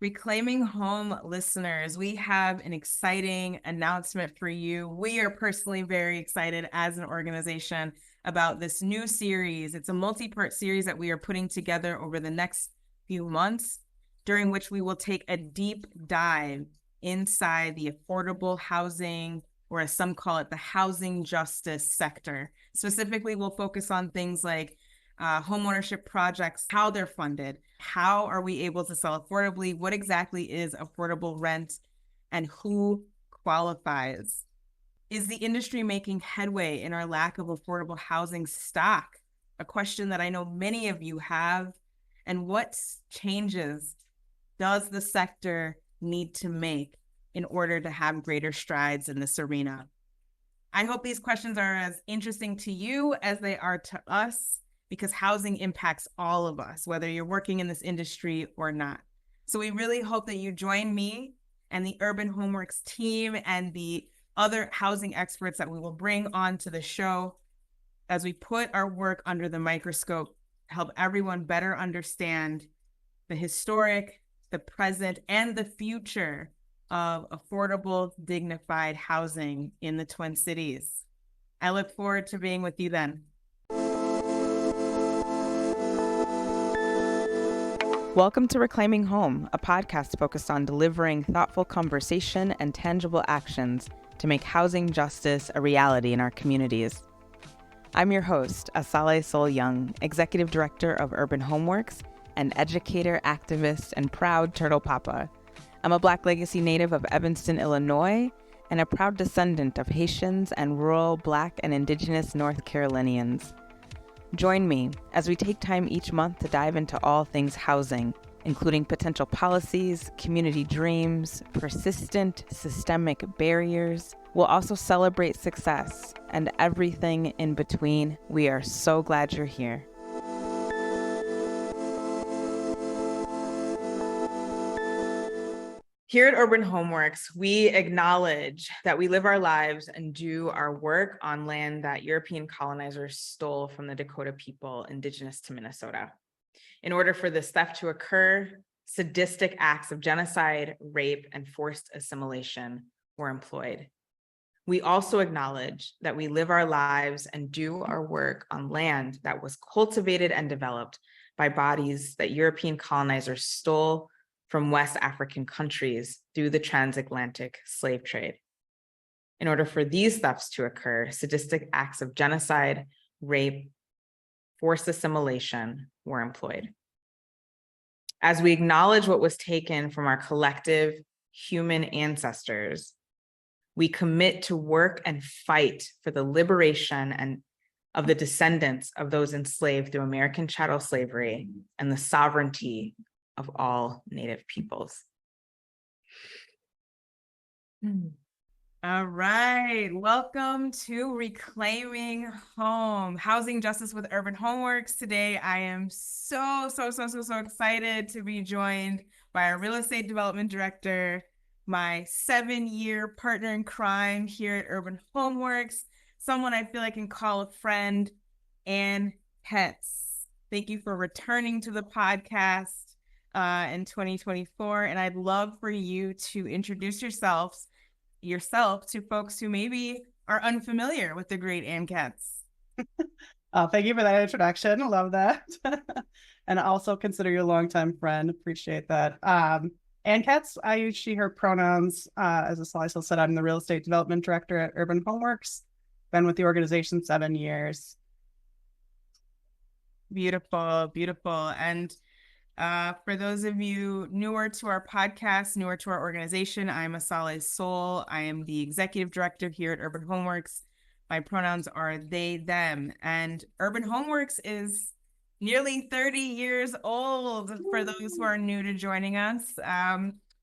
Reclaiming Home listeners, we have an exciting announcement for you. We are personally very excited as an organization about this new series. It's a multi-part series that we are putting together over the next few months, during which we will take a deep dive inside the affordable housing, or as some call it, the housing justice sector. Specifically, we'll focus on things like homeownership projects, how they're funded, how are we able to sell affordably, what exactly is affordable rent, and who qualifies. Is the industry making headway in our lack of affordable housing stock? A question that I know many of you have. And what changes does the sector need to make in order to have greater strides in this arena? I hope these questions are as interesting to you as they are to us, because housing impacts all of us, whether you're working in this industry or not. So we really hope that you join me and the Urban Homeworks team and the other housing experts that we will bring onto the show as we put our work under the microscope, help everyone better understand the historic, the present, and the future of affordable, dignified housing in the Twin Cities. I look forward to being with you then. Welcome to Reclaiming Home, a podcast focused on delivering thoughtful conversation and tangible actions to make housing justice a reality in our communities. I'm your host, Asale Sol Young, Executive Director of Urban Homeworks, an educator, activist, and proud Turtle Papa. I'm a Black legacy native of Evanston, Illinois, and a proud descendant of Haitians and rural Black and Indigenous North Carolinians. Join me as we take time each month to dive into all things housing, including potential policies, community dreams, persistent systemic barriers. We'll also celebrate success and everything in between. We are so glad you're here. Here at Urban Homeworks, we acknowledge that we live our lives and do our work on land that European colonizers stole from the Dakota people indigenous to Minnesota. In order for this theft to occur, sadistic acts of genocide, rape, and forced assimilation were employed. We also acknowledge that we live our lives and do our work on land that was cultivated and developed by bodies that European colonizers stole from West African countries through the transatlantic slave trade. In order for these thefts to occur, sadistic acts of genocide, rape, forced assimilation were employed. As we acknowledge what was taken from our collective human ancestors, we commit to work and fight for the liberation of the descendants of those enslaved through American chattel slavery and the sovereignty of all Native peoples. All right, welcome to Reclaiming Home, Housing Justice with Urban Homeworks. Today, I am so excited to be joined by our real estate development director, my 7-year partner in crime here at Urban Homeworks, someone I feel I can call a friend, Ann Hetz. Thank you for returning to the podcast in 2024. And I'd love for you to introduce yourself to folks who maybe are unfamiliar with the great Ann Hetz. Thank you for that introduction. I love that. And I also consider you a longtime friend. Appreciate that. Ann Hetz, I use she, her pronouns. As Asale said, I'm the real estate development director at Urban Homeworks. Been with the organization 7 years. Beautiful. And for those of you newer to our podcast, newer to our organization, I'm Asale Sol. I am the executive director here at Urban Homeworks. My pronouns are they, them. And Urban Homeworks is nearly 30 years old for those who are new to joining us.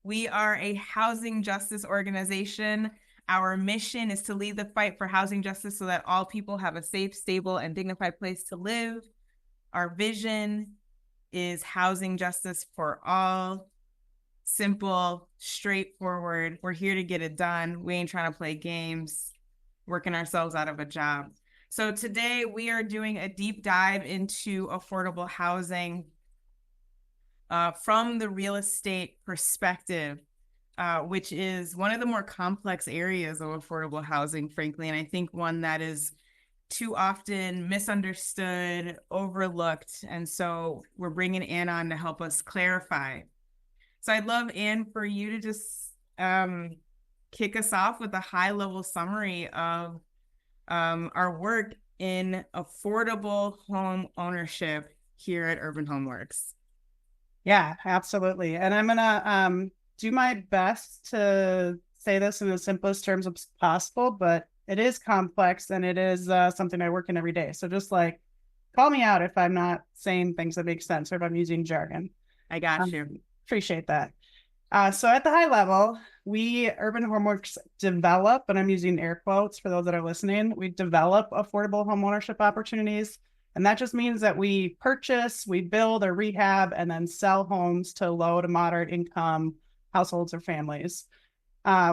We are a housing justice organization. Our mission is to lead the fight for housing justice so that all people have a safe, stable, and dignified place to live. Our vision is housing justice for all. Simple, straightforward. We're here to get it done. We ain't trying to play games, working ourselves out of a job. So today we are doing a deep dive into affordable housing. from the real estate perspective, which is one of the more complex areas of affordable housing, frankly. And I think one that is too often misunderstood, overlooked. And so we're bringing Ann on to help us clarify. So I'd love, Ann, for you to just kick us off with a high-level summary of our work in affordable home ownership here at Urban Homeworks. Yeah, absolutely. And I'm gonna do my best to say this in the simplest terms as possible, but it is complex and it is something I work in every day. So just like call me out if I'm not saying things that make sense or if I'm using jargon. I got you. Appreciate that. So at the high level, we Urban Homeworks develop, and I'm using air quotes for those that are listening, we develop affordable home ownership opportunities. And that just means that we purchase, we build or rehab, and then sell homes to low to moderate income households or families.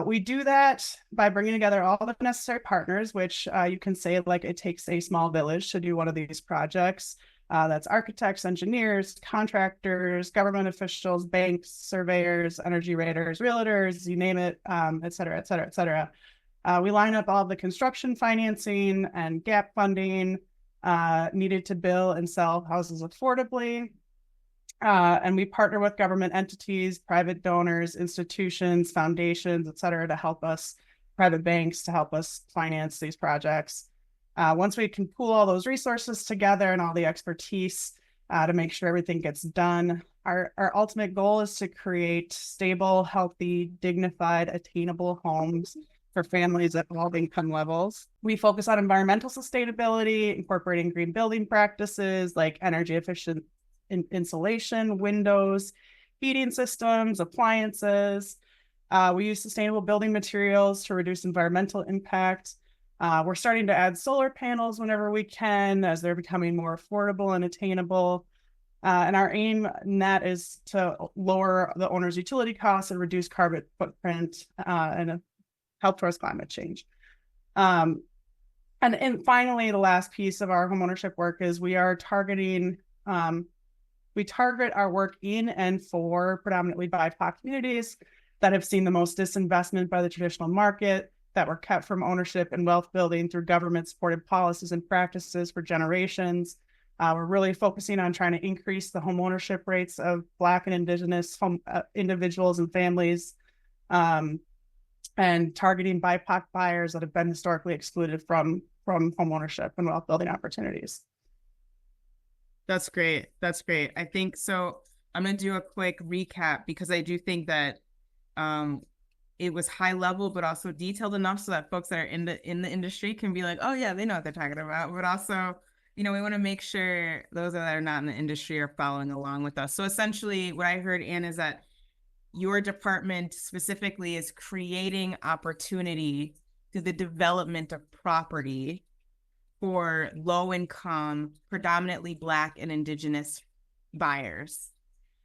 We do that by bringing together all the necessary partners, which you can say like it takes a small village to do one of these projects. That's architects, engineers, contractors, government officials, banks, surveyors, energy raters, realtors, you name it, et cetera, et cetera, et cetera. We line up all the construction financing and gap funding needed to build and sell houses affordably. And we partner with government entities, private donors, institutions, foundations, et cetera, to help us, private banks to help us finance these projects. Once we can pool all those resources together and all the expertise to make sure everything gets done, our ultimate goal is to create stable, healthy, dignified, attainable homes for families at all income levels. We focus on environmental sustainability, incorporating green building practices like energy efficient insulation, windows, heating systems, appliances. We use sustainable building materials to reduce environmental impact. We're starting to add solar panels whenever we can as they're becoming more affordable and attainable. And our aim in that is to lower the owner's utility costs and reduce carbon footprint and help towards climate change. And finally, the last piece of our homeownership work is we target our work in and for predominantly BIPOC communities that have seen the most disinvestment by the traditional market, that were kept from ownership and wealth building through government-supported policies and practices for generations. We're really focusing on trying to increase the home ownership rates of Black and Indigenous individuals and families, and targeting BIPOC buyers that have been historically excluded from home ownership and wealth building opportunities. That's great. That's great. I think so. I'm going to do a quick recap because I do think that it was high level, but also detailed enough so that folks that are in the industry can be like, oh yeah, they know what they're talking about. But also, we want to make sure those that are not in the industry are following along with us. So essentially what I heard, Ann, is that your department specifically is creating opportunity through the development of property for low income, predominantly Black and Indigenous buyers.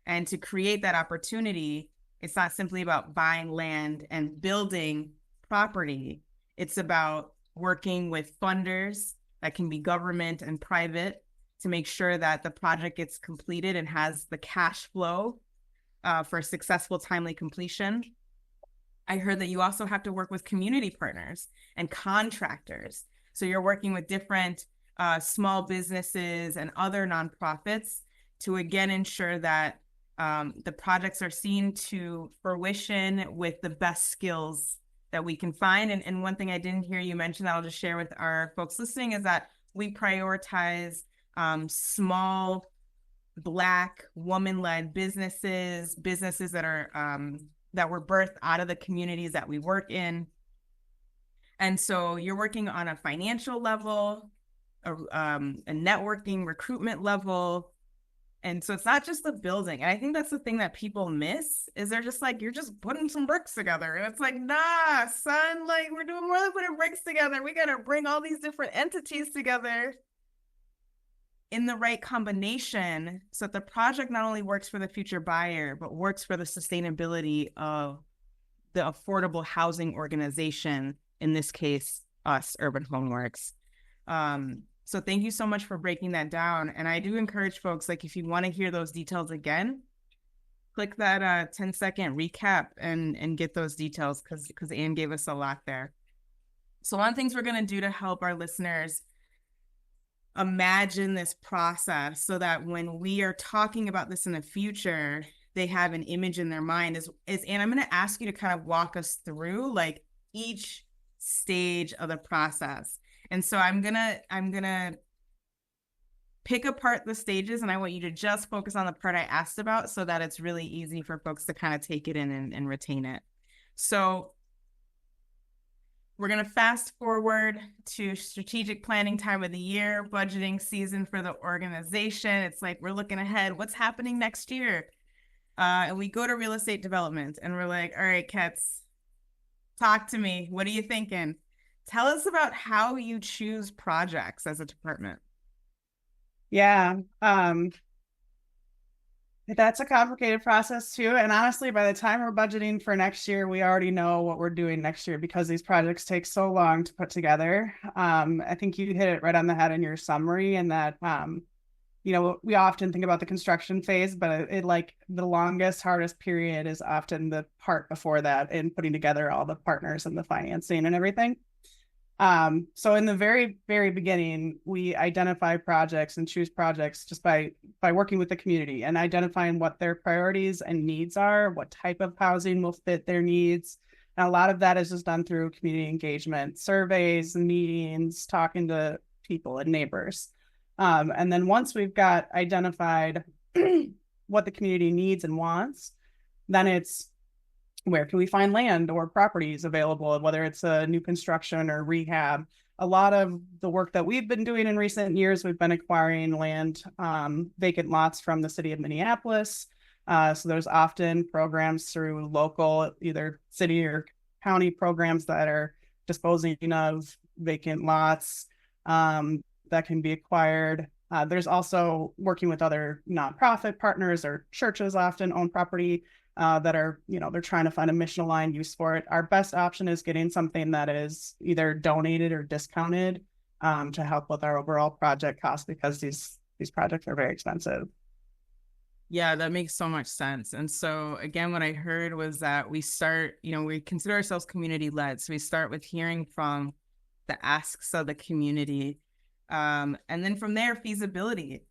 And to create that opportunity, it's not simply about buying land and building property. It's about working with funders that can be government and private to make sure that the project gets completed and has the cash flow for successful, timely completion. I heard that you also have to work with community partners and contractors. So you're working with different small businesses and other nonprofits to, again, ensure that the projects are seen to fruition with the best skills that we can find. And one thing I didn't hear you mention that I'll just share with our folks listening is that we prioritize small Black woman-led businesses that are that were birthed out of the communities that we work in. And so you're working on a financial level, a networking recruitment level. And so it's not just the building. And I think that's the thing that people miss is they're just like, you're just putting some bricks together. And it's like, nah, son, like we're doing more than putting bricks together. We got to bring all these different entities together in the right combination so that the project not only works for the future buyer, but works for the sustainability of the affordable housing organization, in this case, us, Urban Homeworks. So thank you so much for breaking that down. And I do encourage folks, like if you want to hear those details again, click that 10-second recap and get those details because Anne gave us a lot there. So one of the things we're going to do to help our listeners imagine this process so that when we are talking about this in the future, they have an image in their mind is and I'm going to ask you to kind of walk us through like each stage of the process. And so I'm going to pick apart the stages and I want you to just focus on the part I asked about so that it's really easy for folks to kind of take it in and retain it. So we're going to fast forward to strategic planning time of the year, budgeting season for the organization. It's like we're looking ahead. What's happening next year? And we go to real estate development and we're like, all right, Kets, talk to me. What are you thinking? Tell us about how you choose projects as a department. Yeah. That's a complicated process too. And honestly, by the time we're budgeting for next year, we already know what we're doing next year because these projects take so long to put together. I think you hit it right on the head in your summary, and that, we often think about the construction phase, but it like the longest, hardest period is often the part before that in putting together all the partners and the financing and everything. So in the very, very beginning, we identify projects and choose projects just by working with the community and identifying what their priorities and needs are, what type of housing will fit their needs. And a lot of that is just done through community engagement, surveys, meetings, talking to people and neighbors. And then once we've got identified what the community needs and wants, then it's where can we find land or properties available, whether it's a new construction or rehab. A lot of the work that we've been doing in recent years, we've been acquiring land, vacant lots from the city of Minneapolis. So there's often programs through local, either city or county programs that are disposing of vacant lots that can be acquired. There's also working with other nonprofit partners, or churches often own property that are, they're trying to find a mission aligned use for it. Our best option is getting something that is either donated or discounted to help with our overall project cost, because these projects are very expensive. Yeah, that makes so much sense. And so again, what I heard was that we start, we consider ourselves community led. So we start with hearing from the asks of the community. And then from there, feasibility,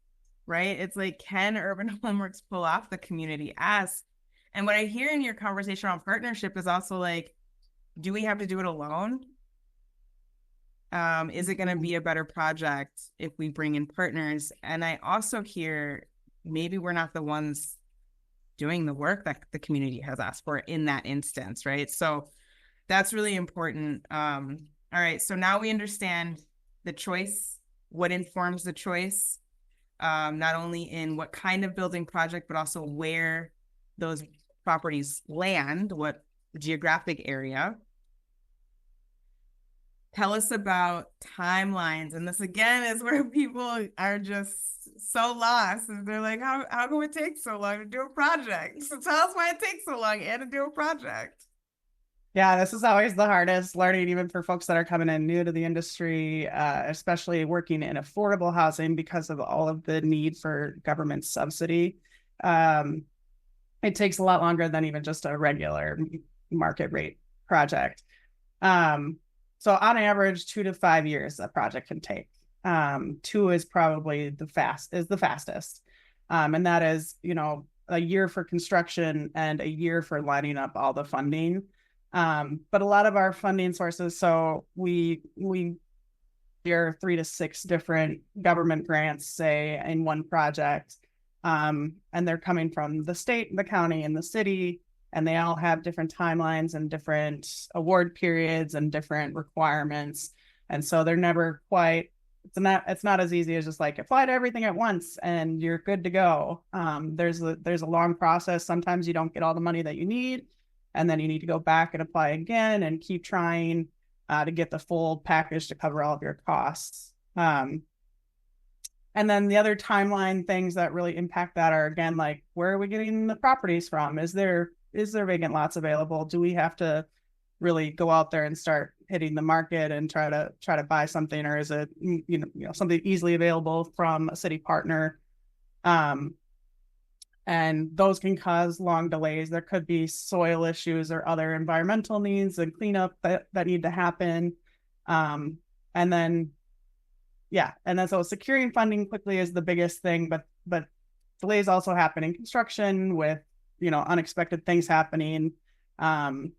right? It's like, can Urban Homeworks pull off the community ask? And what I hear in your conversation on partnership is also like, do we have to do it alone? Is it going to be a better project if we bring in partners? And I also hear maybe we're not the ones doing the work that the community has asked for in that instance, right? So that's really important. All right, so now we understand the choice, what informs the choice, not only in what kind of building project, but also where those properties land, what geographic area. Tell us about timelines. And this again is where people are just so lost. And they're like, how can it take so long to do a project? So tell us why it takes so long and to do a project. Yeah, this is always the hardest learning, even for folks that are coming in new to the industry, especially working in affordable housing because of all of the need for government subsidy. It takes a lot longer than even just a regular market rate project. So on average, 2 to 5 years a project can take. 2 is probably the fastest. And that is, a year for construction and a year for lining up all the funding. But a lot of our funding sources, so we are 3 to 6 different government grants, say, in one project. And they're coming from the state, the county, and the city, and they all have different timelines and different award periods and different requirements. And so they're never quite, it's not as easy as just like apply to everything at once and you're good to go. There's a long process. Sometimes you don't get all the money that you need, and then you need to go back and apply again and keep trying to get the full package to cover all of your costs. And then the other timeline things that really impact that are, again, like, where are we getting the properties from? Is there vacant lots available? Do we have to really go out there and start hitting the market and try to buy something, or is it something easily available from a city partner? And those can cause long delays. There could be soil issues or other environmental needs and cleanup that need to happen. And then, yeah, and then so securing funding quickly is the biggest thing, but delays also happen in construction with, unexpected things happening. And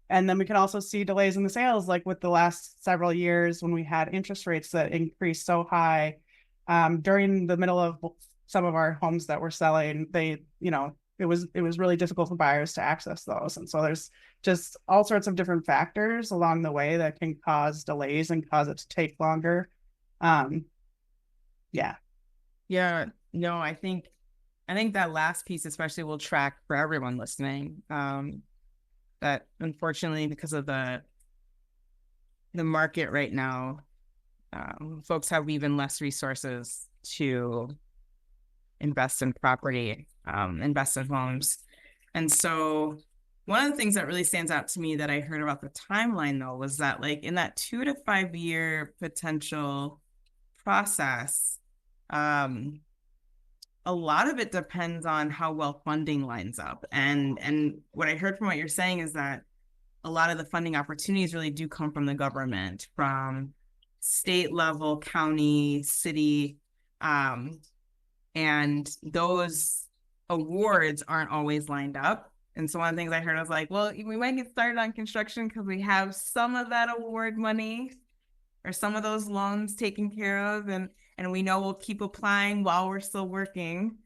then we can also see delays in the sales, like with the last several years when we had interest rates that increased so high. During the middle of some of our homes that we're selling, it was really difficult for buyers to access those. And so there's just all sorts of different factors along the way that can cause delays and cause it to take longer. Yeah. Yeah, no, I think that last piece especially will track for everyone listening. That unfortunately, because of the market right now, folks have even less resources to invest in property, invest in homes. And so one of the things that really stands out to me that I heard about the timeline though was that like in that 2 to 5 year potential process, a lot of it depends on how well funding lines up. And what I heard from what you're saying is that a lot of the funding opportunities really do come from the government, from state level, county, city, and those awards aren't always lined up. And so one of the things I heard was like, well, we might get started on construction because we have some of that award money or some of those loans taken care of, and we know we'll keep applying while we're still working.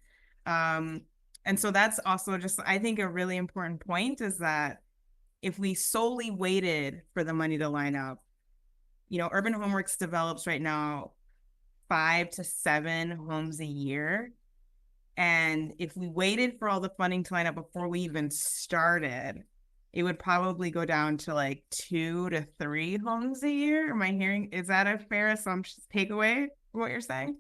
And so that's also just, I think, a really important point is that if we solely waited for the money to line up, Urban Homeworks develops right now 5 to 7 homes a year. And if we waited for all the funding to line up before we even started, it would probably go down to like 2 to 3 homes a year. Am I hearing, is that a fair assumption, takeaway for what you're saying?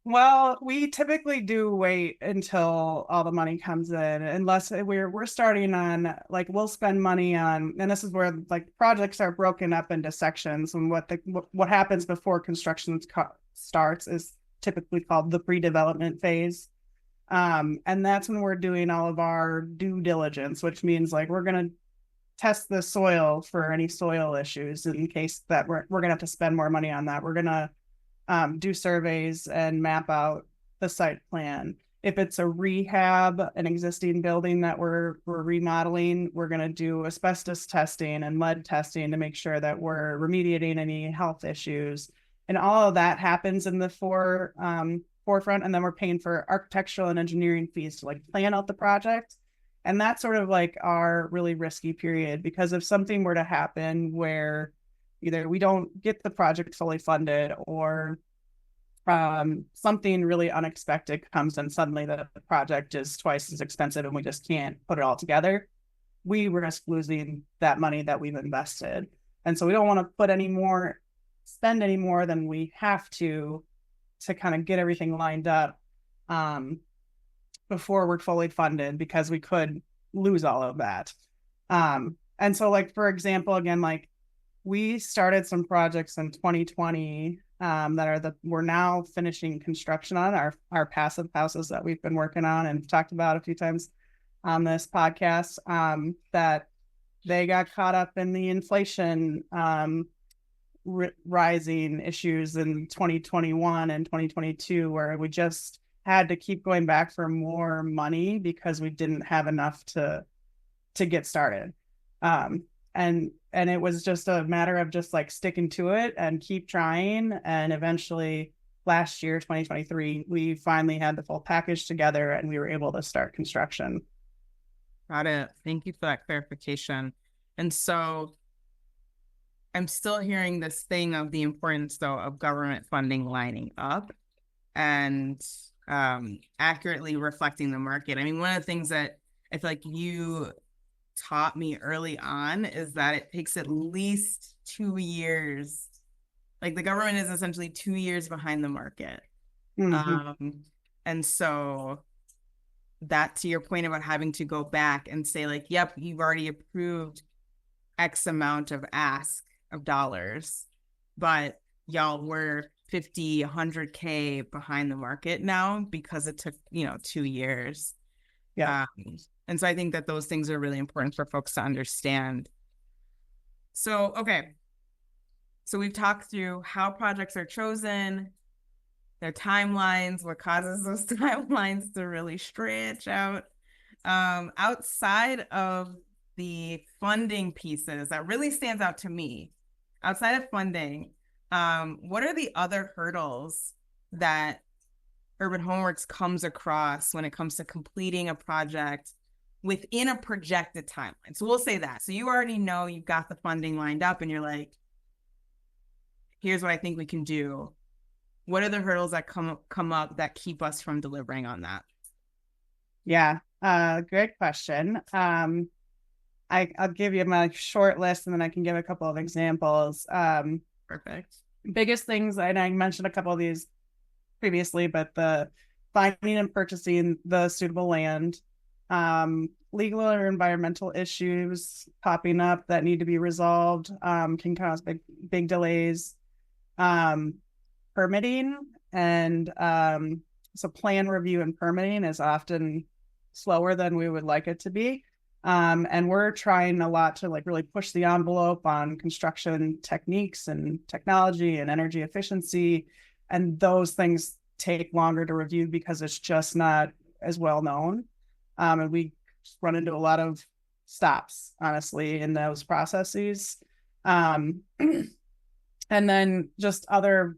Well, we typically do wait until all the money comes in, unless we're starting on, like, we'll spend money on, and this is where like projects are broken up into sections, and what happens before construction starts is typically called the pre-development phase. And that's when we're doing all of our due diligence, which means like we're going to test the soil for any soil issues in case that we're going to have to spend more money on that. We're going to do surveys and map out the site plan. If it's a rehab, an existing building that we're remodeling, we're going to do asbestos testing and lead testing to make sure that we're remediating any health issues. And all of that happens in the forefront. And then we're paying for architectural and engineering fees to like plan out the project. And that's sort of like our really risky period, because if something were to happen where either we don't get the project fully funded or something really unexpected comes and suddenly the project is twice as expensive and we just can't put it all together, we risk losing that money that we've invested. And so we don't want to spend any more than we have to kind of get everything lined up before we're fully funded, because we could lose all of that. And so like, for example, again, like we started some projects in 2020 we're now finishing construction on our passive houses that we've been working on and talked about a few times on this podcast, that they got caught up in the inflation rising issues in 2021 and 2022, where we just had to keep going back for more money because we didn't have enough to get started. And it was just a matter of just like sticking to it and keep trying. And eventually last year, 2023, we finally had the full package together and we were able to start construction. Got it. Thank you for that clarification. And so I'm still hearing this thing of the importance, though, of government funding lining up and accurately reflecting the market. I mean, one of the things that I feel like you taught me early on is that it takes at least 2 years. Like the government is essentially 2 years behind the market. Mm-hmm. And so that, to your point about having to go back and say like, yep, you've already approved X amount of ask of dollars, but y'all were 50, 100K behind the market now because it took, 2 years. Yeah. And so I think that those things are really important for folks to understand. So, okay. So we've talked through how projects are chosen, their timelines, what causes those timelines to really stretch out. Outside of the funding pieces, that really stands out to me. Outside of funding, what are the other hurdles that Urban Homeworks comes across when it comes to completing a project within a projected timeline? So we'll say that. So you already know you've got the funding lined up and you're like, here's what I think we can do. What are the hurdles that come up that keep us from delivering on that? Yeah, great question. I'll give you my short list and then I can give a couple of examples. Perfect. Biggest things, and I mentioned a couple of these previously, but the finding and purchasing the suitable land, legal or environmental issues popping up that need to be resolved, can cause big delays. Permitting and so plan review and permitting is often slower than we would like it to be. And we're trying a lot to like really push the envelope on construction techniques and technology and energy efficiency. And those things take longer to review because it's just not as well known. And we run into a lot of stops, honestly, in those processes. And then just other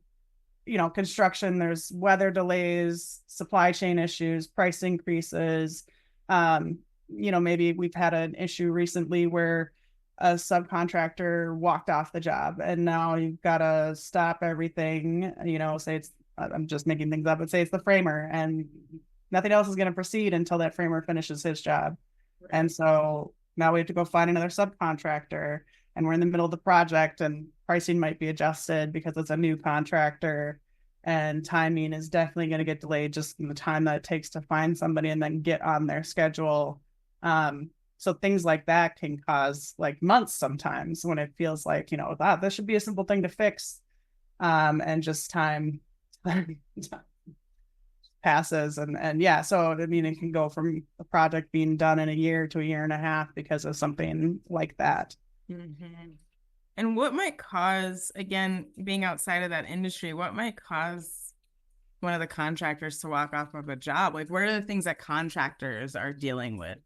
construction, there's weather delays, supply chain issues, price increases. Maybe we've had an issue recently where a subcontractor walked off the job and now you've got to stop everything, say I'm just making things up, but say it's the framer and nothing else is going to proceed until that framer finishes his job. Right. And so now we have to go find another subcontractor and we're in the middle of the project and pricing might be adjusted because it's a new contractor and timing is definitely going to get delayed just in the time that it takes to find somebody and then get on their schedule. So things like that can cause like months sometimes when it feels like, this should be a simple thing to fix. And just time passes and yeah. So, I mean, it can go from a project being done in a year to a year and a half because of something like that. Mm-hmm. And what might cause, again, being outside of that industry, what might cause one of the contractors to walk off of a job? Like, what are the things that contractors are dealing with?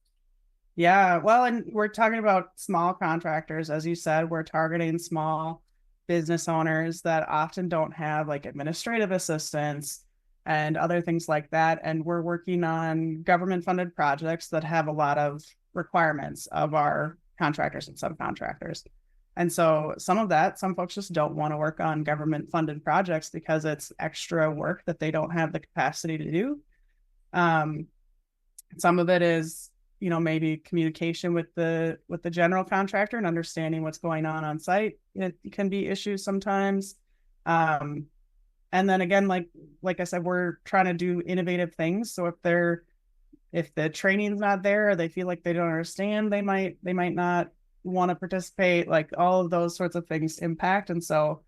Yeah, well, and we're talking about small contractors. As you said, we're targeting small business owners that often don't have like administrative assistants and other things like that. And we're working on government funded projects that have a lot of requirements of our contractors and subcontractors. And so some folks just don't want to work on government funded projects because it's extra work that they don't have the capacity to do. Some of it is, maybe communication with the general contractor and understanding what's going on site. It can be issues sometimes. And then again, like I said, we're trying to do innovative things. So if the training's not there or they feel like they don't understand, they might not want to participate. Like all of those sorts of things impact. And so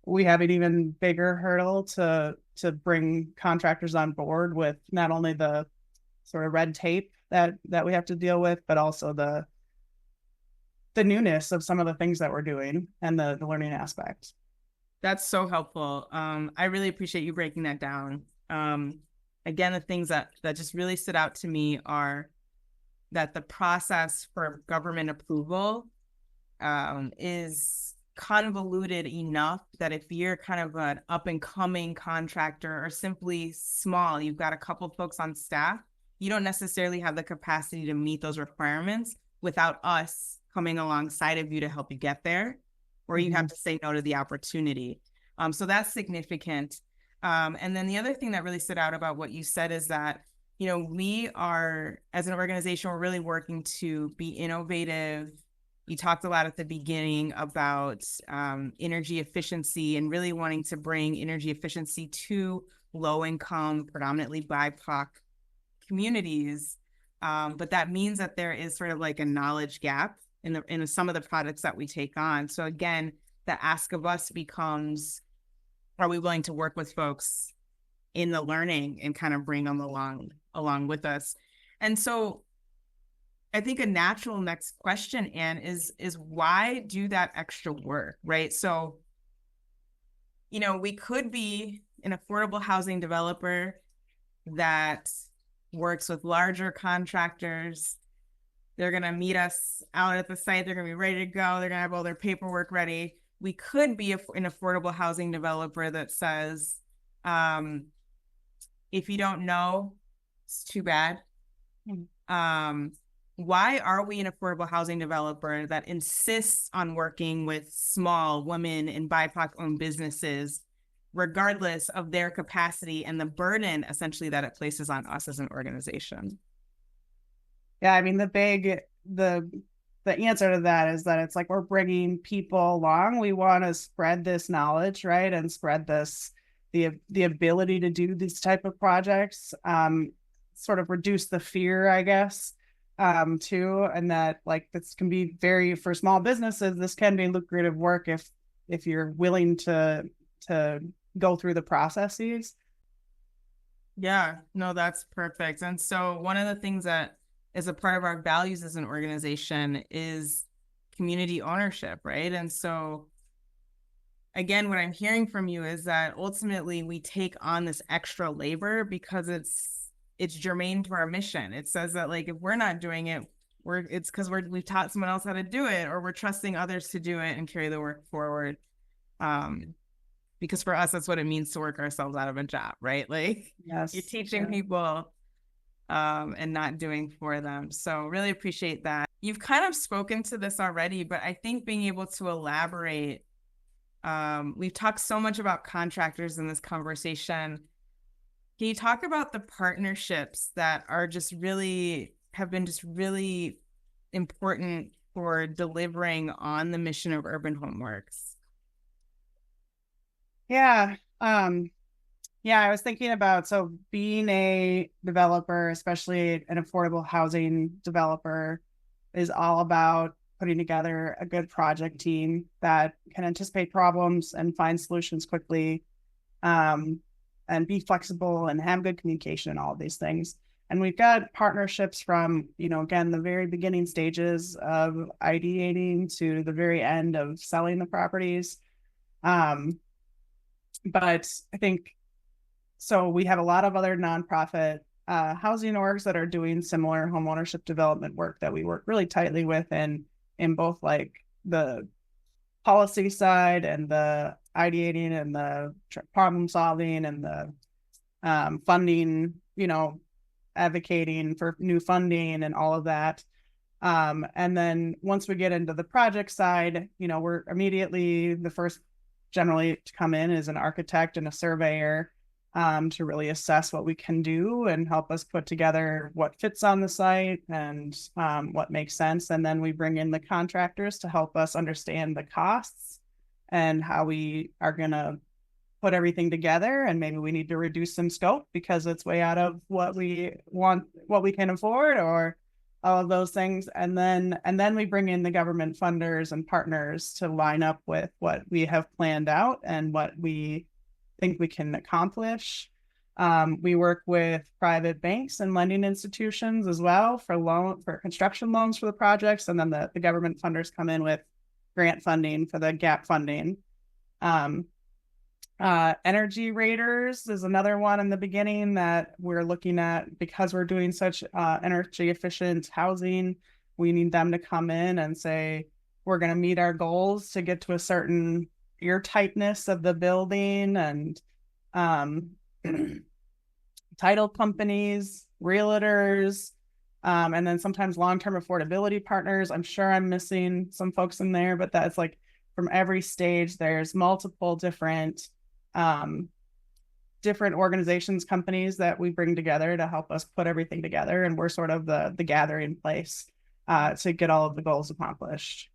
we have an even bigger hurdle to bring contractors on board with not only the sort of red tape that we have to deal with, but also the newness of some of the things that we're doing and the learning aspects. That's so helpful. I really appreciate you breaking that down. Again, the things that just really stood out to me are that the process for government approval is convoluted enough that if you're kind of an up and coming contractor or simply small, you've got a couple folks on staff, you don't necessarily have the capacity to meet those requirements without us coming alongside of you to help you get there, or you have to say no to the opportunity. So that's significant. And then the other thing that really stood out about what you said is that, we are, as an organization, we're really working to be innovative. You talked a lot at the beginning about energy efficiency and really wanting to bring energy efficiency to low-income, predominantly BIPOC communities. But that means that there is sort of like a knowledge gap in some of the products that we take on. So again, the ask of us becomes, are we willing to work with folks in the learning and kind of bring them along with us? And so I think a natural next question, Anne, is why do that extra work, right? So, we could be an affordable housing developer that works with larger contractors. They're going to meet us out at the site. They're going to be ready to go. They're going to have all their paperwork ready. We could be an affordable housing developer that says, if you don't know, it's too bad. Why are we an affordable housing developer that insists on working with small women and BIPOC-owned businesses, regardless of their capacity and the burden essentially that it places on us as an organization? Yeah, I mean, the answer to that is that it's like we're bringing people along. We want to spread this knowledge, right, and spread the ability to do these type of projects, sort of reduce the fear, I guess, too, and that like this can be for small businesses, this can be lucrative work if you're willing to go through the processes. Yeah, no, that's perfect. And so one of the things that is a part of our values as an organization is community ownership, right? And so again, what I'm hearing from you is that ultimately we take on this extra labor because it's germane to our mission. It says that like if we're not doing it, it's because we've taught someone else how to do it, or we're trusting others to do it and carry the work forward. Because for us, that's what it means to work ourselves out of a job, right? Like Yes. you're teaching people and not doing for them. So really appreciate that. You've kind of spoken to this already, but I think being able to elaborate, we've talked so much about contractors in this conversation. Can you talk about the partnerships that have been just really important for delivering on the mission of Urban Homeworks? Yeah. Yeah, I was thinking about, so being a developer, especially an affordable housing developer, is all about putting together a good project team that can anticipate problems and find solutions quickly, and be flexible and have good communication and all of these things. And we've got partnerships from, again, the very beginning stages of ideating to the very end of selling the properties. But I think, so we have a lot of other nonprofit housing orgs that are doing similar homeownership development work that we work really tightly with in both like the policy side and the ideating and the problem solving and the funding, advocating for new funding and all of that. And then once we get into the project side, we're immediately the first generally to come in is an architect and a surveyor, to really assess what we can do and help us put together what fits on the site and what makes sense. And then we bring in the contractors to help us understand the costs and how we are going to put everything together. And maybe we need to reduce some scope because it's way out of what we want, what we can afford, or all of those things. And then we bring in the government funders and partners to line up with what we have planned out and what we think we can accomplish. We work with private banks and lending institutions as well for construction loans for the projects, and then the government funders come in with grant funding for the gap funding. Energy raters is another one in the beginning that we're looking at because we're doing such energy efficient housing. We need them to come in and say, we're going to meet our goals to get to a certain air tightness of the building, and title companies, realtors, and then sometimes long-term affordability partners. I'm sure I'm missing some folks in there, but that's like from every stage, there's multiple different organizations, companies that we bring together to help us put everything together. And we're sort of the gathering place to get all of the goals accomplished.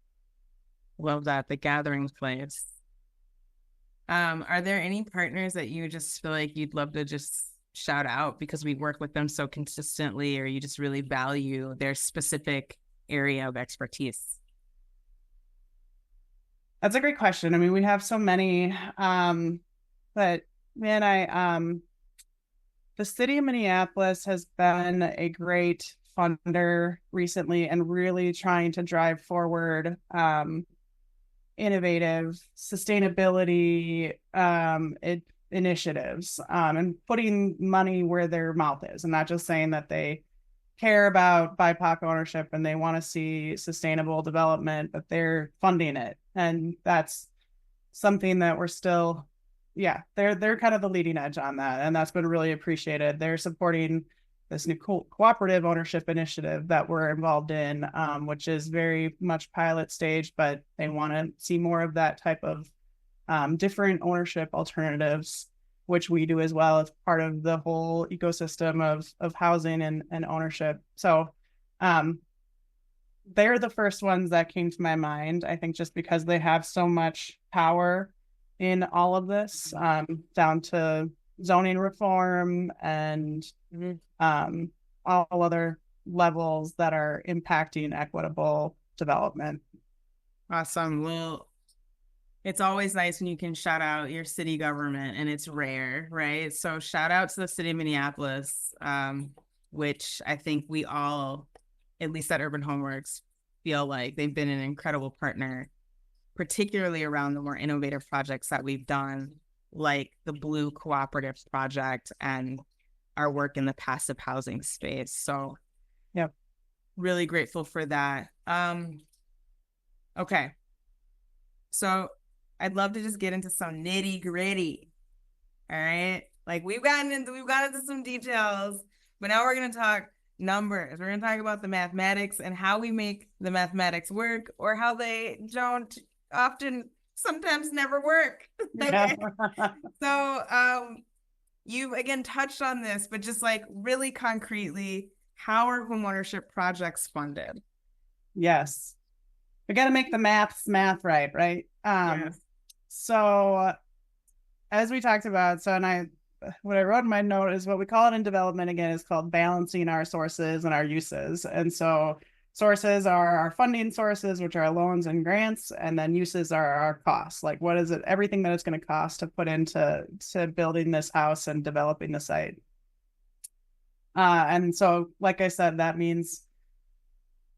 Love that, the gathering place. Are there any partners that you just feel like you'd love to just shout out because we work with them so consistently, or you just really value their specific area of expertise? That's a great question. I mean, we have so many. But man, the city of Minneapolis has been a great funder recently and really trying to drive forward innovative sustainability initiatives and putting money where their mouth is, and not just saying that they care about BIPOC ownership and they want to see sustainable development, but they're funding it. And that's something that we're still, yeah, they're kind of the leading edge on that. And that's been really appreciated. They're supporting this new cooperative ownership initiative that we're involved in, which is very much pilot stage, but they want to see more of that type of different ownership alternatives, which we do as well as part of the whole ecosystem of housing and ownership. So they're the first ones that came to my mind, I think, just because they have so much power in all of this, down to zoning reform and all other levels that are impacting equitable development. Awesome. Well, it's always nice when you can shout out your city government, and it's rare, right? So shout out to the city of Minneapolis, which I think we all, at least at Urban Homeworks, feel like they've been an incredible partner, particularly around the more innovative projects that we've done, like the Blue Cooperative Project and our work in the passive housing space. So yeah, really grateful for that. Okay. So I'd love to just get into some nitty gritty. All right. Like we've gotten into some details, but now we're going to talk numbers. We're going to talk about the mathematics and how we make the mathematics work, or how they don't sometimes never work. Yeah. So you again touched on this, but just like really concretely, how are homeownership projects funded? Yes. We got to make the math right, right? Yes. So as we talked about, what I wrote in my note is what we call it in development, again, is called balancing our sources and our uses. And so sources are our funding sources, which are loans and grants, and then uses are our costs. Like what is it, everything that it's going to cost to put into building this house and developing the site. And so, like I said, that means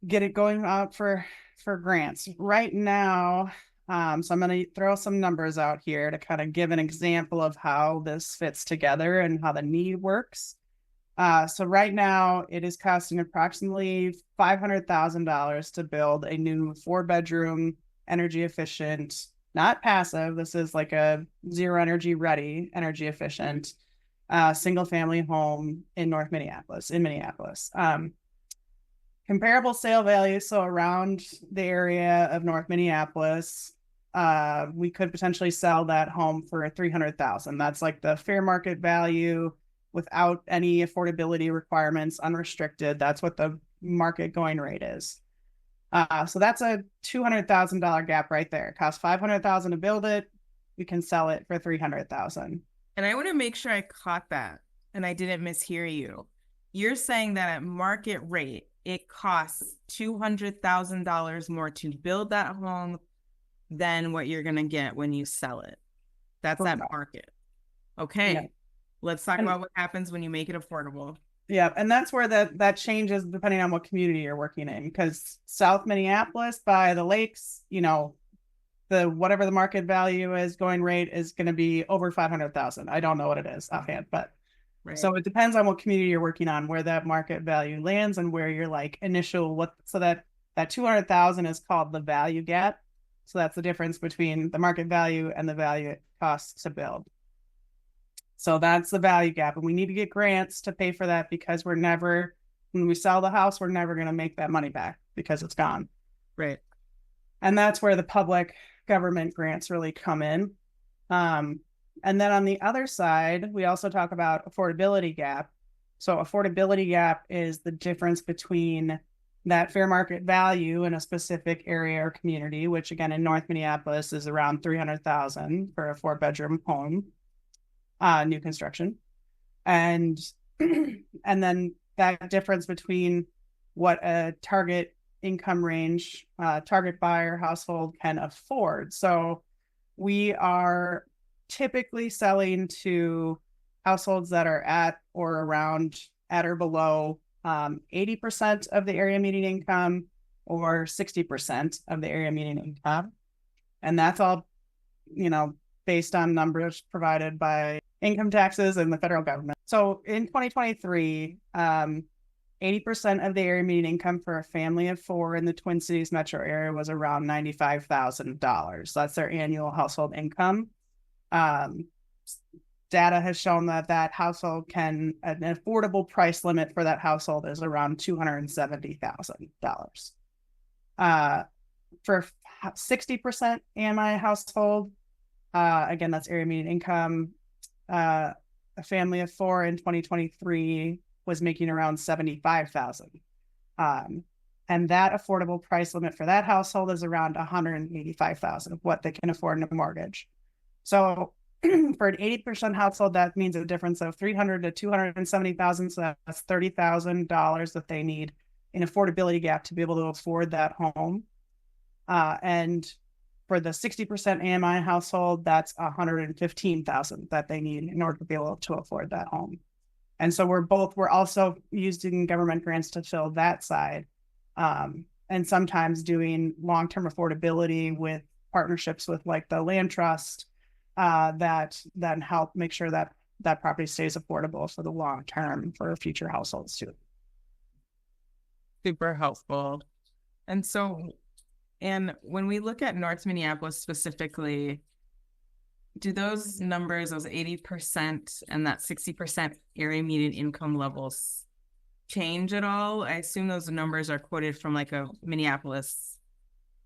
get it going out for grants right now. So I'm going to throw some numbers out here to kind of give an example of how this fits together and how the need works. So right now it is costing approximately $500,000 to build a new 4-bedroom, energy efficient, not passive. This is like a zero energy ready, energy efficient, single family home in Minneapolis. Comparable sale value, so around the area of North Minneapolis, we could potentially sell that home for $300,000. That's like the fair market value without any affordability requirements, unrestricted. That's what the market going rate is. So that's a $200,000 gap right there. It costs $500,000 to build it. We can sell it for $300,000. And I want to make sure I caught that and I didn't mishear you. You're saying that at market rate, it costs $200,000 more to build that home than what you're going to get when you sell it. That's at market. Okay. Yeah. Let's talk about what happens when you make it affordable. Yeah. And that's where that changes depending on what community you're working in, because South Minneapolis by the lakes, whatever the market value is, going rate is going to be over 500,000. I don't know what it is offhand, but right. So it depends on what community you're working on, where that market value lands and where you're like so that 200,000 is called the value gap. So that's the difference between the market value and the value it costs to build. So that's the value gap. And we need to get grants to pay for that, because when we sell the house, we're never going to make that money back because it's gone. Right. And that's where the public government grants really come in. And then on the other side, we also talk about affordability gap. So affordability gap is the difference between that fair market value in a specific area or community, which again in North Minneapolis is around $300,000 for a 4-bedroom home, new construction, and then that difference between what a target income range, target buyer household can afford. So we are typically selling to households that are at or around at or below 80% of the area median income or 60% of the area median income. And that's all, based on numbers provided by income taxes and the federal government. So in 2023, 80% of the area median income for a family of four in the Twin Cities metro area was around $95,000. That's their annual household income. Data has shown that household an affordable price limit for that household is around $270,000. For 60% AMI household, again, that's area median income, a family of four in 2023 was making around $75,000. And that affordable price limit for that household is around $185,000 of what they can afford in a mortgage. So for an 80% household, that means a difference of $300,000 to $270,000. So that's $30,000 that they need in affordability gap to be able to afford that home. And for the 60% AMI household, that's $115,000 that they need in order to be able to afford that home. And so we're also using government grants to fill that side, and sometimes doing long-term affordability with partnerships with like the land trust that then help make sure that that property stays affordable for the long term for future households too. Super helpful. And when we look at North Minneapolis specifically, do those numbers, those 80% and that 60% area median income levels change at all? I assume those numbers are quoted from like a Minneapolis,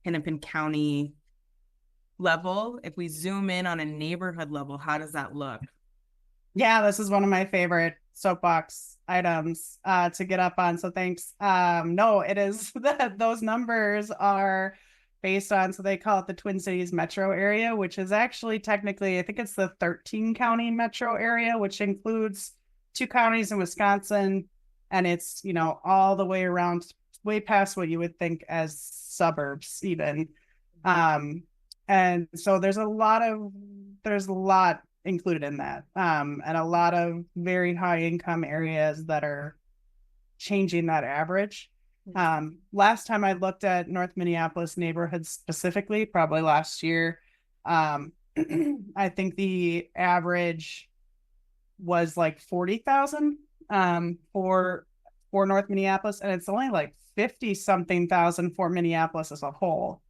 Hennepin County level. If we zoom in on a neighborhood level, how does that look? Yeah, this is one of my favorite soapbox items to get up on. So thanks. No, it is that those numbers are based on, so they call it the Twin Cities metro area, which is actually technically, I think it's the 13 county metro area, which includes 2 counties in Wisconsin. And it's, all the way around, way past what you would think as suburbs even. And so there's a lot included in that. And a lot of very high income areas that are changing that average. Last time I looked at North Minneapolis neighborhoods specifically, probably last year, I think the average was like 40,000 for North Minneapolis, and it's only like 50 something thousand for Minneapolis as a whole.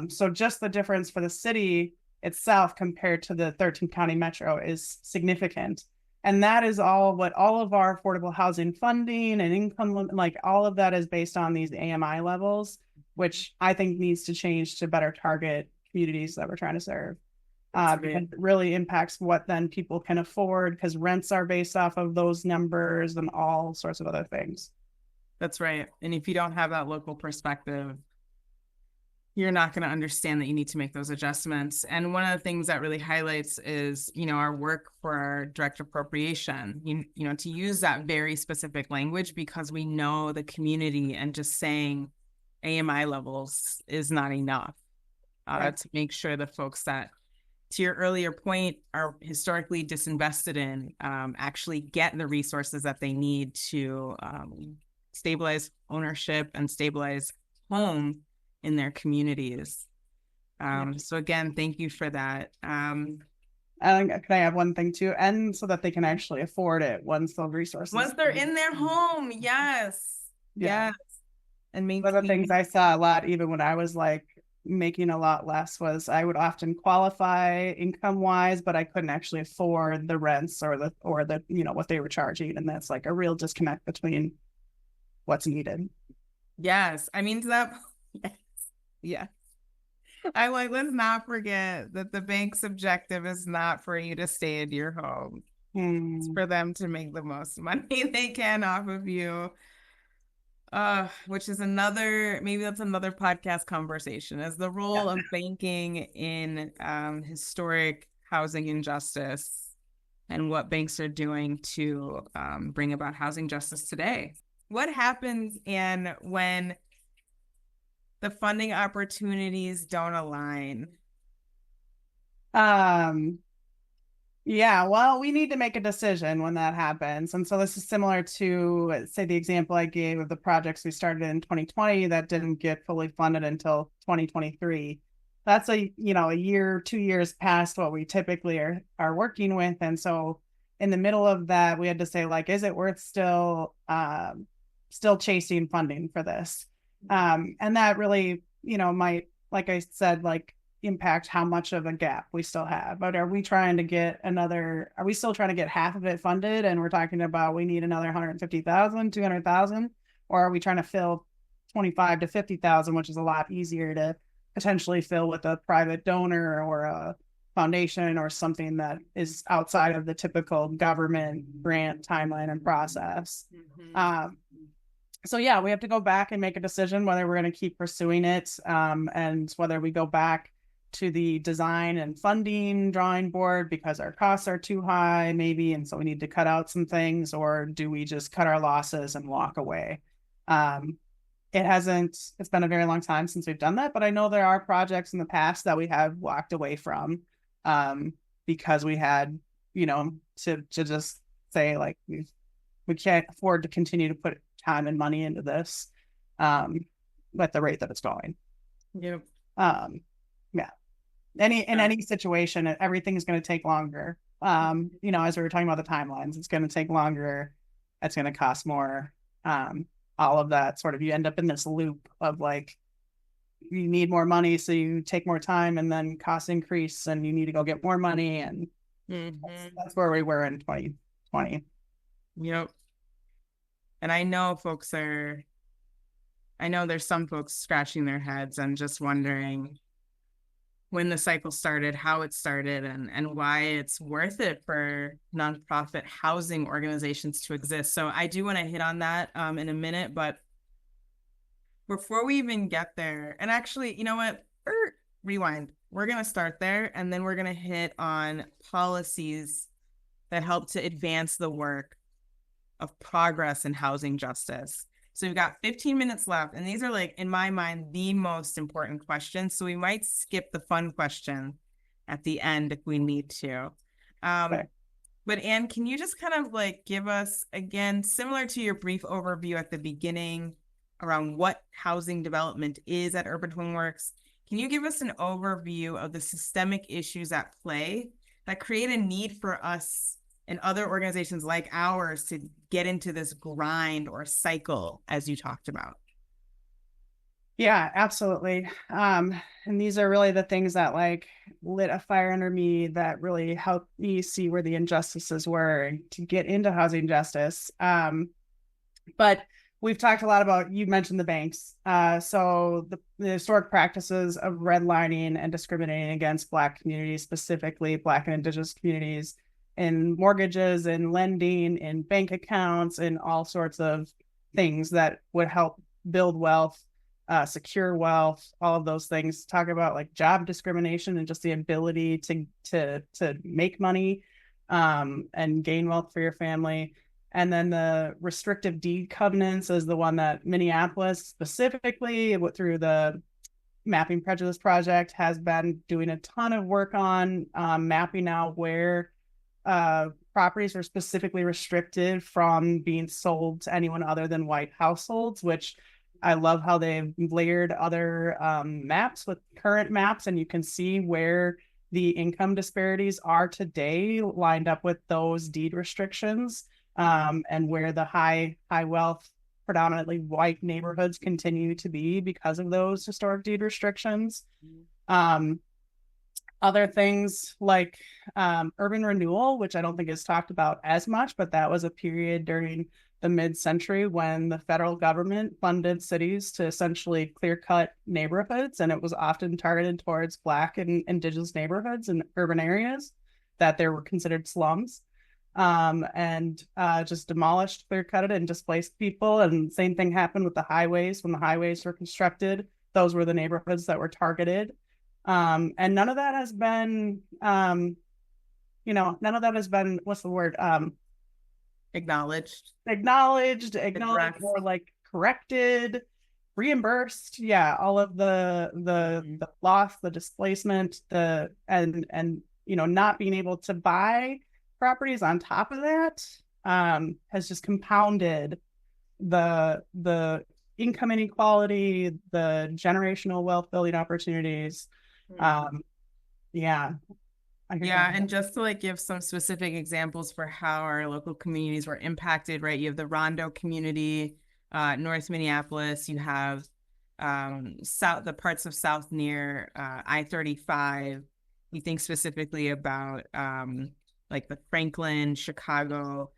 So just the difference for the city itself compared to the 13 county metro is significant. And that is all of our affordable housing funding and income, like all of that is based on these AMI levels, which I think needs to change to better target communities that we're trying to serve. It really impacts what then people can afford because rents are based off of those numbers and all sorts of other things. That's right. And if you don't have that local perspective, you're not going to understand that you need to make those adjustments. And one of the things that really highlights is, our work for our direct appropriation, to use that very specific language because we know the community and just saying AMI levels is not enough to make sure the folks that, to your earlier point, are historically disinvested in actually get the resources that they need to stabilize ownership and stabilize home in their communities. So again, thank you for that. Can I have one thing too? And so that they can actually afford it once those resources. Once they're in their home, yes. Yeah. Yes. And maybe one of the things I saw a lot, even when I was like making a lot less, was I would often qualify income wise, but I couldn't actually afford the rents or the what they were charging. And that's like a real disconnect between what's needed. Yes. I mean, to that. Yeah. I like, let's not forget that the bank's objective is not for you to stay in your home. It's for them to make the most money they can off of you. Which is maybe that's another podcast conversation, is the role of banking in historic housing injustice and what banks are doing to bring about housing justice today. What happens when the funding opportunities don't align? Yeah, well, we need to make a decision when that happens. And so this is similar to, say, the example I gave of the projects we started in 2020 that didn't get fully funded until 2023. That's a year, 2 years past what we typically are working with. And so in the middle of that, we had to say, like, is it worth still chasing funding for this? And that really, might, like I said, like impact how much of a gap we still have. But are we still trying to get half of it funded? And we're talking about we need another 150,000, 200,000, or are we trying to fill 25 to 50,000, which is a lot easier to potentially fill with a private donor or a foundation or something that is outside of the typical government grant timeline and process. Mm-hmm. So yeah, we have to go back and make a decision whether we're going to keep pursuing it, and whether we go back to the design and funding drawing board because our costs are too high, maybe, and so we need to cut out some things, or do we just cut our losses and walk away? It's been a very long time since we've done that, but I know there are projects in the past that we have walked away from, because we had, to just say, like, we can't afford to continue to put time and money into this, at the rate that it's going. Yep. Yeah. Any situation, everything's going to take longer. As we were talking about the timelines, it's going to take longer. It's going to cost more. All of that sort of, you end up in this loop of, like, you need more money, so you take more time, and then costs increase, and you need to go get more money, and that's where we were in 2020. Yep. And I know there's some folks scratching their heads and just wondering when the cycle started, how it started, and why it's worth it for nonprofit housing organizations to exist. So I do want to hit on that in a minute, but before we even get there, and actually, you know what? Rewind. We're going to start there, and then we're going to hit on policies that help to advance the work of progress in housing justice. So we've got 15 minutes left, and these are, like, in my mind, the most important questions. So we might skip the fun question at the end if we need to. Okay. But Anne, can you just kind of, like, give us, again, similar to your brief overview at the beginning around what housing development is at Urban Twin Works, can you give us an overview of the systemic issues at play that create a need for us and other organizations like ours to get into this grind or cycle, as you talked about? Yeah, absolutely. And these are really the things that, like, lit a fire under me, that really helped me see where the injustices were to get into housing justice. But we've talked a lot about, you mentioned the banks. So the historic practices of redlining and discriminating against Black communities, specifically Black and Indigenous communities, in mortgages and lending and bank accounts and all sorts of things that would help build wealth, secure wealth, all of those things. Talk about, like, job discrimination and just the ability to make money, and gain wealth for your family. And then the restrictive deed covenants is the one that Minneapolis specifically, through the Mapping Prejudice Project, has been doing a ton of work on, mapping out where properties are specifically restricted from being sold to anyone other than white households, which I love how they've layered other maps with current maps, and you can see where the income disparities are today lined up with those deed restrictions, and where the high wealth, predominantly white neighborhoods continue to be because of those historic deed restrictions. Other things like urban renewal, which I don't think is talked about as much, but that was a period during the mid-century when the federal government funded cities to essentially clear-cut neighborhoods, and it was often targeted towards Black and Indigenous neighborhoods and urban areas that they were considered slums, and just demolished, clear-cut it, and displaced people. And the same thing happened with the highways. When the highways were constructed, those were the neighborhoods that were targeted. And none of that has been, what's the word? Acknowledged, or, like, corrected, reimbursed. Yeah. All of the loss, the displacement, and not being able to buy properties on top of that has just compounded the income inequality, the generational wealth building opportunities. Um, yeah, I could go Yeah, on. and just to like give some specific examples for how our local communities were impacted, right? You have the Rondo community, North Minneapolis. You have south, the parts of South near I-35. We think specifically about like the Franklin, Chicago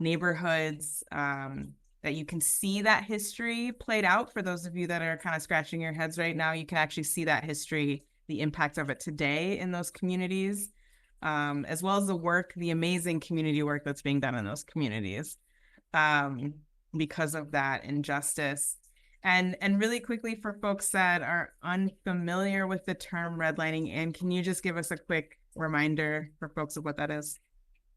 neighborhoods, that you can see that history played out. For those of you that are kind of scratching your heads right now, you can actually see that history, the impact of it today in those communities, as well as the amazing community work that's being done in those communities, um, because of that injustice. And really quickly, for folks that are unfamiliar with the term redlining, and can you just give us a quick reminder for folks of what that is?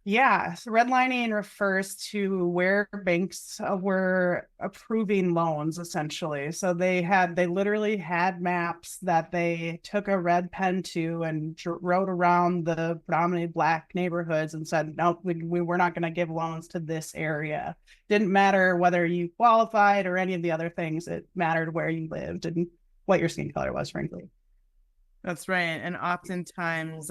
Yeah, so redlining refers to where banks were approving loans essentially. So they literally had maps that they took a red pen to and wrote around the predominantly Black neighborhoods and said, no, we were not going to give loans to this area. Didn't matter whether you qualified or any of the other things. It mattered where you lived and what your skin color was, frankly. That's right. And oftentimes,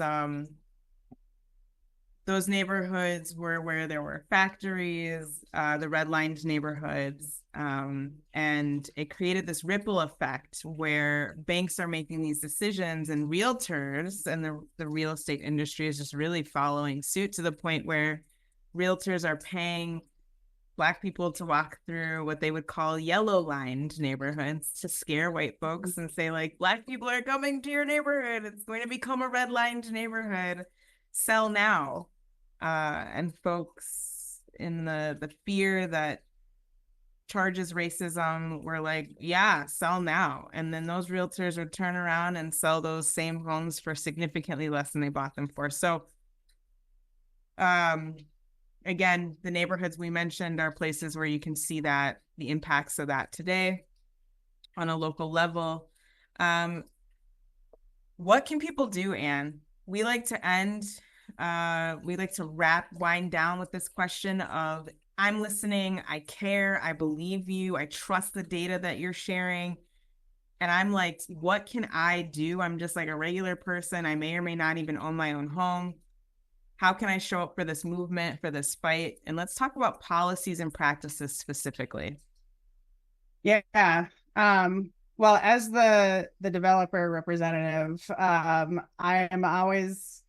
those neighborhoods were where there were factories, the redlined neighborhoods, and it created this ripple effect where banks are making these decisions, and realtors and the real estate industry is just really following suit, to the point where realtors are paying Black people to walk through what they would call yellow lined neighborhoods to scare white folks and say, like, Black people are coming to your neighborhood. It's going to become a red lined neighborhood. Sell now. And folks in the fear that charges racism were like, yeah, sell now. And then those realtors would turn around and sell those same homes for significantly less than they bought them for. So, um, again, the neighborhoods we mentioned are places where you can see that the impacts of that today on a local level. What can people do, Anne? We like to end, we like to wind down with this question of, I'm listening, I care, I believe you, I trust the data that you're sharing. And I'm like, what can I do? I'm just like a regular person. I may or may not even own my own home. How can I show up for this movement, for this fight? And let's talk about policies and practices specifically. Yeah. Well, as the developer representative, I am always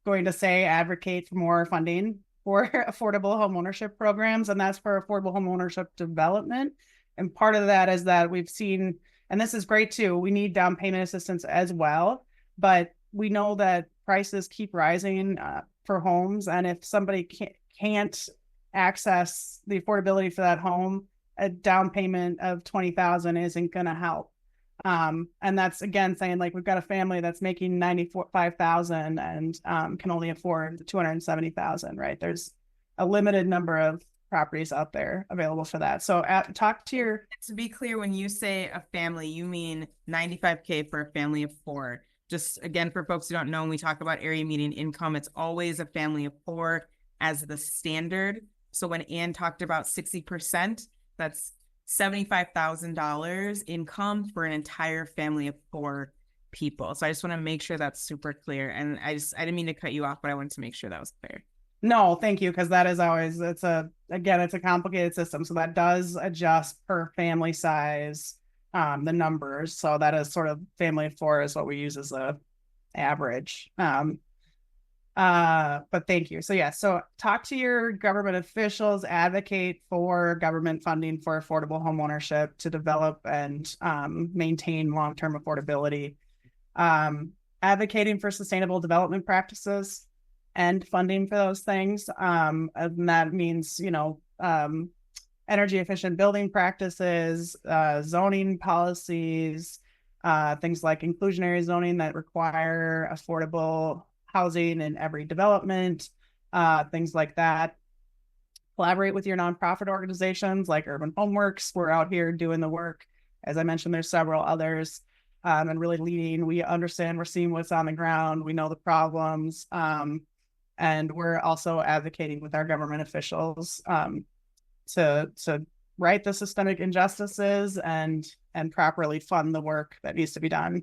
going to say advocate for more funding for affordable homeownership programs, and that's for affordable homeownership development. And part of that is that we've seen, and this is great too, we need down payment assistance as well, but we know that prices keep rising for homes, and if somebody can't access the affordability for that home, a down payment of 20,000 isn't going to help. And that's again saying, like, we've got a family that's making 95,000 and can only afford 270,000, right? There's a limited number of properties out there available for that. So talk to your. To be clear, when you say a family, you mean 95K for a family of four. Just again, for folks who don't know, when we talk about area median income, it's always a family of four as the standard. So when Anne talked about 60%, that's $75,000 income for an entire family of four people. So I just want to make sure that's super clear. And I didn't mean to cut you off, but I wanted to make sure that was clear. No, thank you, because that is always, it's a complicated system. So that does adjust per family size, the numbers. So that is sort of family of four is what we use as a average. But thank you. So yeah, so talk to your government officials, advocate for government funding for affordable homeownership to develop and maintain long-term affordability. Advocating for sustainable development practices and funding for those things. And that means, energy efficient building practices, zoning policies, things like inclusionary zoning that require affordable housing in every development, things like that. Collaborate with your nonprofit organizations like Urban Homeworks. We're out here doing the work. As I mentioned, there's several others. and really leading. We understand, we're seeing what's on the ground, we know the problems, and we're also advocating with our government officials to right the systemic injustices and properly fund the work that needs to be done.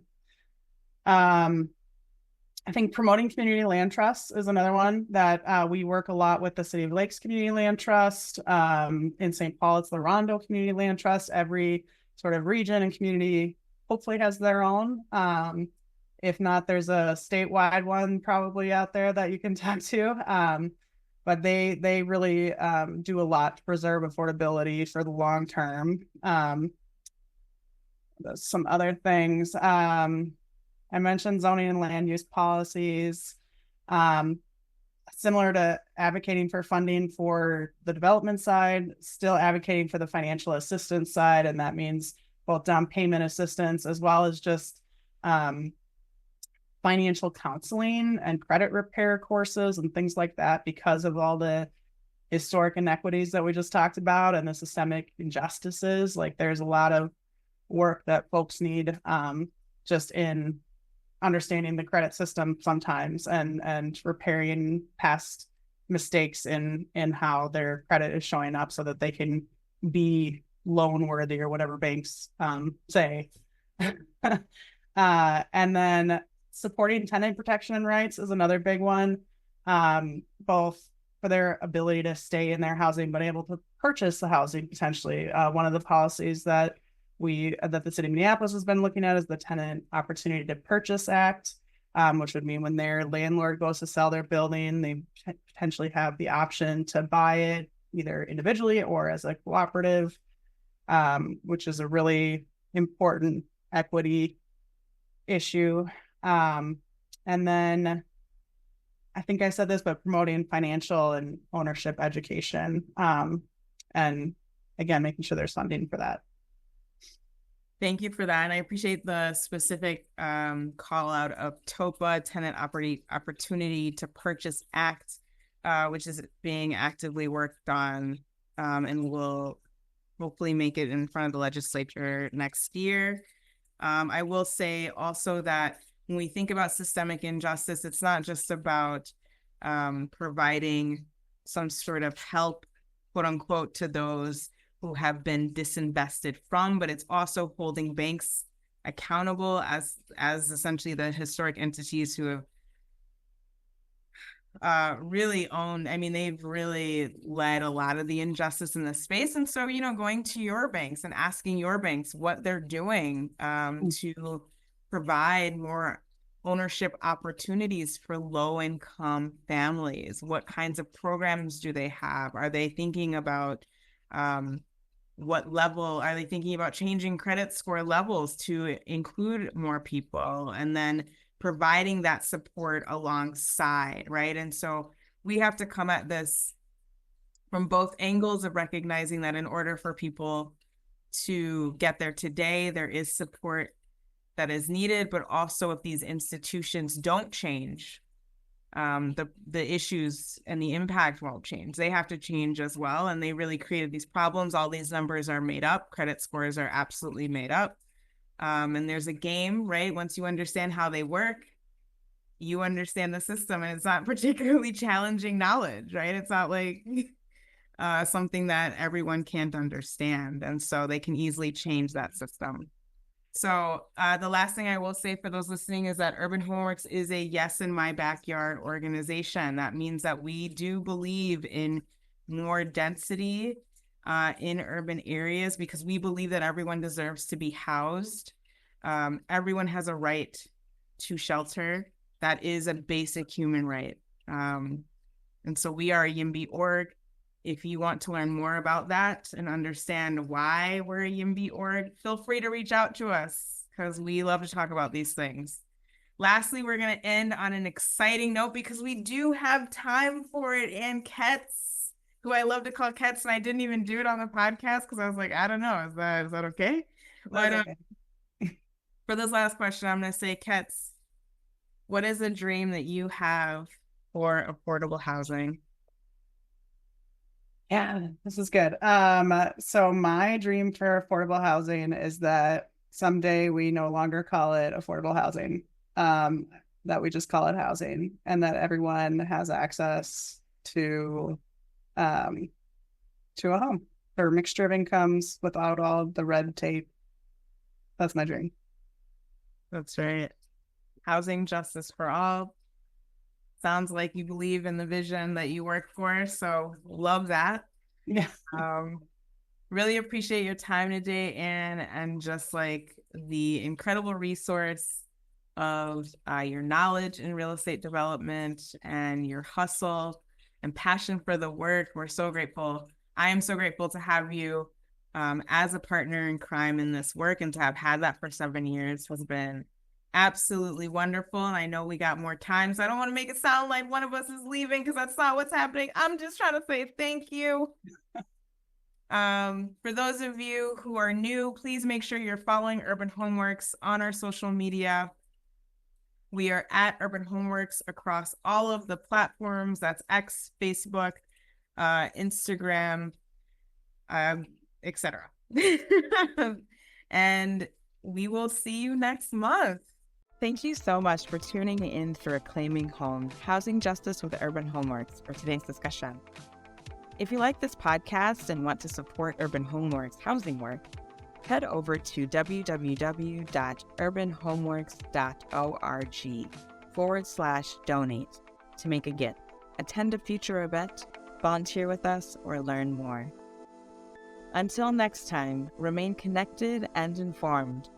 I think promoting community land trusts is another one that we work a lot with the City of Lakes Community Land Trust. In St. Paul, it's the Rondo Community Land Trust. Every sort of region and community hopefully has their own. If not, there's a statewide one probably out there that you can talk to. But they really do a lot to preserve affordability for the long term. Some other things. I mentioned zoning and land use policies. Similar to advocating for funding for the development side, still advocating for the financial assistance side. And that means both down payment assistance as well as just financial counseling and credit repair courses and things like that, because of all the historic inequities that we just talked about and the systemic injustices. Like there's a lot of work that folks need just in understanding the credit system sometimes and repairing past mistakes in how their credit is showing up so that they can be loan worthy or whatever banks say. And then supporting tenant protection and rights is another big one, both for their ability to stay in their housing, but able to purchase the housing potentially. One of the policies that the city of Minneapolis has been looking at is the Tenant Opportunity to Purchase Act, which would mean when their landlord goes to sell their building, they potentially have the option to buy it either individually or as a cooperative, which is a really important equity issue. And then I think I said this, but promoting financial and ownership education, and again, making sure there's funding for that. Thank you for that. And I appreciate the specific call out of TOPA, Tenant Opportunity to Purchase Act, which is being actively worked on and will hopefully make it in front of the legislature next year. I will say also that when we think about systemic injustice, it's not just about providing some sort of help, quote unquote, to those who have been disinvested from, but it's also holding banks accountable as essentially the historic entities who have really owned, I mean, they've really led a lot of the injustice in this space. And so, going to your banks and asking your banks what they're doing to provide more ownership opportunities for low-income families. What kinds of programs do they have? Are they thinking about what level are they thinking about changing credit score levels to include more people, and then providing that support alongside, right? And so we have to come at this from both angles of recognizing that in order for people to get there today, there is support that is needed, but also if these institutions don't change, the issues and the impact won't change. They have to change as well. And they really created these problems. All these numbers are made up. Credit scores are absolutely made up. And there's a game, right? Once you understand how they work, you understand the system, and it's not particularly challenging knowledge, right? It's not like something that everyone can't understand. And so they can easily change that system. So the last thing I will say for those listening is that Urban Homeworks is a yes in my backyard organization. That means that we do believe in more density in urban areas, because we believe that everyone deserves to be housed. Everyone has a right to shelter. That is a basic human right. And so we are a YIMBY org. If you want to learn more about that and understand why we're a YIMBY org, feel free to reach out to us, because we love to talk about these things. Lastly, we're going to end on an exciting note, because we do have time for it. And Ketz, who I love to call Ketz, and I didn't even do it on the podcast because I was like, I don't know, is that okay? But okay. For this last question, I'm going to say, Ketz, what is a dream that you have for affordable housing? Yeah, this is good. So my dream for affordable housing is that someday we no longer call it affordable housing, that we just call it housing, and that everyone has access um, to a home or a mixture of incomes without all the red tape. That's my dream. That's right. Housing justice for all. Sounds like you believe in the vision that you work for. So love that. Yeah. Really appreciate your time today, Anne, and just like the incredible resource of your knowledge in real estate development and your hustle and passion for the work. We're so grateful. I am so grateful to have you as a partner in crime in this work, and to have had that for 7 years has been absolutely wonderful. And I know we got more time, so I don't want to make it sound like one of us is leaving, because that's not what's happening. I'm just trying to say thank you. For those of you who are new, please make sure you're following Urban Homeworks on our social media. We are at Urban Homeworks across all of the platforms. That's X, Facebook, Instagram, etc. And we will see you next month. Thank you so much for tuning in for Reclaiming Home, Housing Justice with Urban Homeworks for today's discussion. If you like this podcast and want to support Urban Homeworks housing work, head over to www.urbanhomeworks.org/donate to make a gift, attend a future event, volunteer with us, or learn more. Until next time, remain connected and informed.